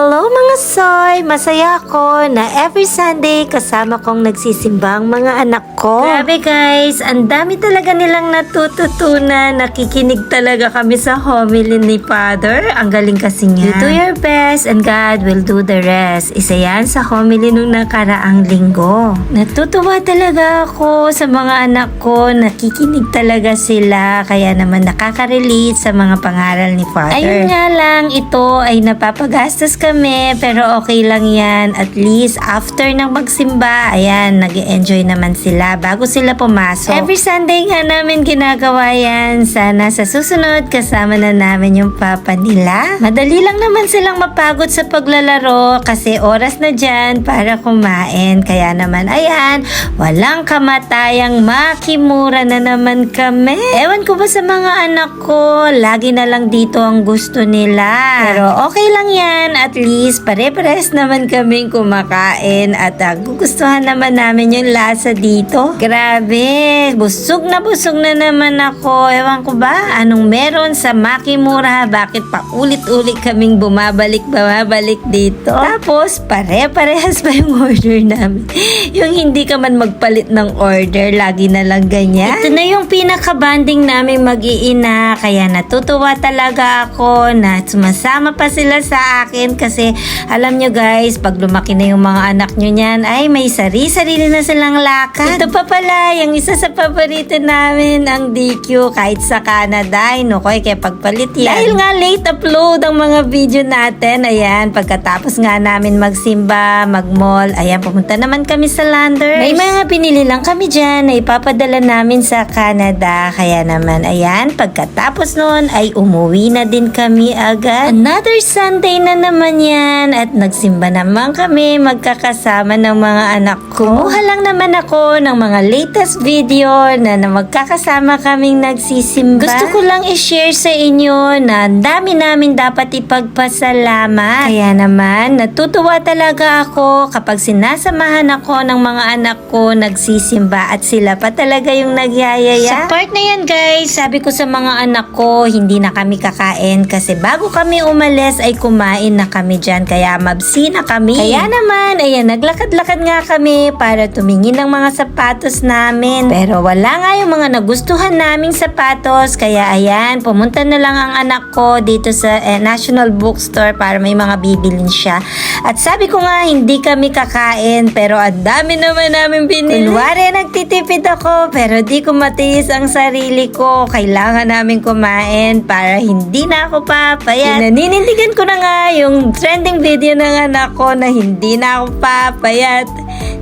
Hello mga soy! Masaya ako na every Sunday kasama kong nagsisimbang mga anak ko. Grabe guys, ang dami talaga nilang natututunan. Nakikinig talaga kami sa homily ni Father. Ang galing kasi niya. You do your best and God will do the rest. Isa yan sa homily nung nakaraang linggo. Natutuwa talaga ako sa mga anak ko. Nakikinig talaga sila. Kaya naman nakaka-relate sa mga pangaral ni Father. Ayun nga lang, ito ay napapagastos kami pero okay lang yan. At least after ng magsimba, ayan, nag-enjoy naman sila bago sila pumasok. Every Sunday nga namin ginagawa yan. Sana sa susunod kasama na namin yung papa nila. Madali lang naman silang mapagod sa paglalaro kasi oras na dyan para kumain. Kaya naman, ayan, walang kamatayang makimura na naman kami. Ewan ko ba sa mga anak ko, lagi na lang dito ang gusto nila. Pero okay lang yan. At least pare-pares naman kaming kumakain at gugustuhan naman namin yung lasa dito. Grabe, busog na naman ako. Ewan ko ba anong meron sa Makimura, bakit pa ulit-ulit kaming bumabalik dito. Tapos pare-parehas pa yung order namin. Yung hindi ka man magpalit ng order, lagi na lang ganyan. Ito na yung pinaka-banding namin mag-iina, kaya natutuwa talaga ako na sumasama pa sila sa akin kasi alam nyo guys, pag lumaki na yung mga anak nyo niyan, ay may sarili na silang lakad. Ito pa pala, yung isa sa paborito namin, ang DQ, kahit sa Canada, inukoy kaya pagpalit yan. Dahil nga late upload ang mga video natin, ayan, pagkatapos nga namin magsimba, magmall, ayan, pumunta naman kami sa Landers. May mga pinili lang kami dyan na ipapadala namin sa Canada, kaya naman, ayan, pagkatapos nun ay umuwi na din kami agad. Another Sunday na naman yan at nagsimba naman kami magkakasama ng mga anak ko. Kumuha lang naman ako ng mga latest video na magkakasama kaming nagsisimba. Gusto ko lang i-share sa inyo na dami namin dapat ipagpasalamat. Kaya naman, natutuwa talaga ako kapag sinasamahan ako ng mga anak ko nagsisimba at sila pa talaga yung nagyayaya. Sa part na yan guys, sabi ko sa mga anak ko, hindi na kami kakain kasi bago kami umalis ay kumain na kami dyan. Kaya mabsi na kami. Kaya naman, ayan, naglakad-lakad nga kami para tumingin ng mga sapatos namin. Pero wala nga yung mga nagustuhan naming sapatos. Kaya ayan, pumunta na lang ang anak ko dito sa National Bookstore para may mga bibilin siya. At sabi ko nga, hindi kami kakain pero ang dami naman namin binili. Kunwari, nagtitipid ako pero di ko matiis ang sarili ko. Kailangan namin kumain para hindi na ako papayat. Naninindigan ko na nga yung trending video ng anak ko na hindi na ako papayat.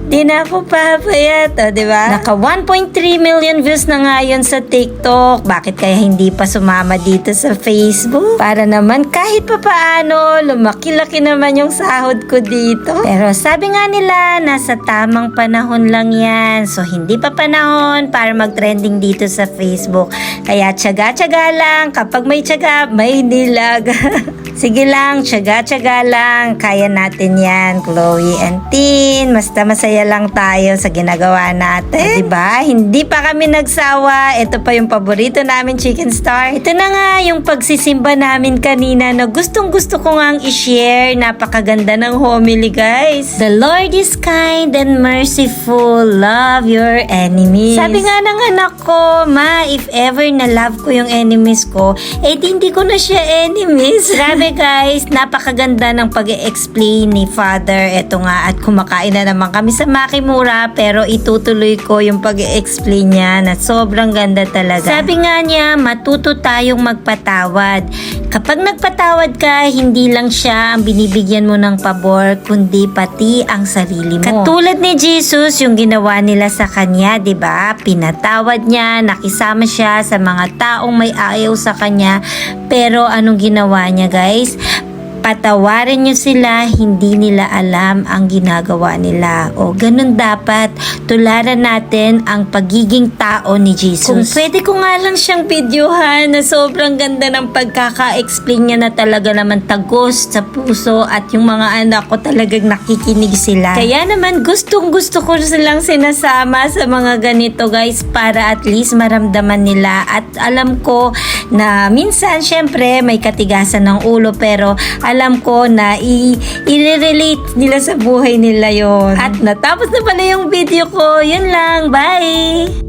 Di na ako papayat, o diba? Naka 1.3 million views na nga yun sa TikTok. Bakit kaya hindi pa sumama dito sa Facebook? Para naman kahit pa paano, lumaki-laki naman yung sahod ko dito. Pero sabi nga nila, nasa tamang panahon lang yan. So hindi pa panahon para mag-trending dito sa Facebook. Kaya tiyaga-tiyaga lang. Kapag may tiyaga, may nilaga. Sige lang, tiyaga-tiyaga lang. Kaya natin yan, Chloe and Tin. Basta masaya lang tayo sa ginagawa natin. Diba? Hindi pa kami nagsawa. Ito pa yung paborito namin, Chicken Star. Ito na nga yung pagsisimba namin kanina na gustong-gusto ko ngang i-share. Napakaganda ng homily, guys. The Lord is kind and merciful. Love your enemies. Sabi nga ng anak ko, Ma, if ever na love ko yung enemies ko, hindi ko na siya enemies. Grabe guys, napakaganda ng pag-e-explain ni Father. Ito nga, at kumakain na naman kami sa Makimura pero itutuloy ko yung pag-e-explain niya na sobrang ganda talaga. Sabi nga niya, matuto tayong magpatawad. Kapag nagpatawad ka, hindi lang siya ang binibigyan mo ng pabor, kundi pati ang sarili mo. Katulad ni Jesus, yung ginawa nila sa kanya, 'di ba? Pinatawad niya, nakisama siya sa mga taong may ayaw sa kanya. Pero anong ginawa niya, guys? Patawarin nyo sila, hindi nila alam ang ginagawa nila. O ganun dapat, tularan natin ang pagiging tao ni Jesus. Kung pwede ko nga lang siyang videohan na sobrang ganda ng pagkaka-explain niya na talaga naman tagos sa puso at yung mga anak ko talagang nakikinig sila. Kaya naman gustong gusto ko silang sinasama sa mga ganito guys para at least maramdaman nila at alam ko na minsan syempre may katigasan ng ulo pero alam alam ko na i-relate nila sa buhay nila yon. At natapos na pala yung video ko. Yun lang. Bye!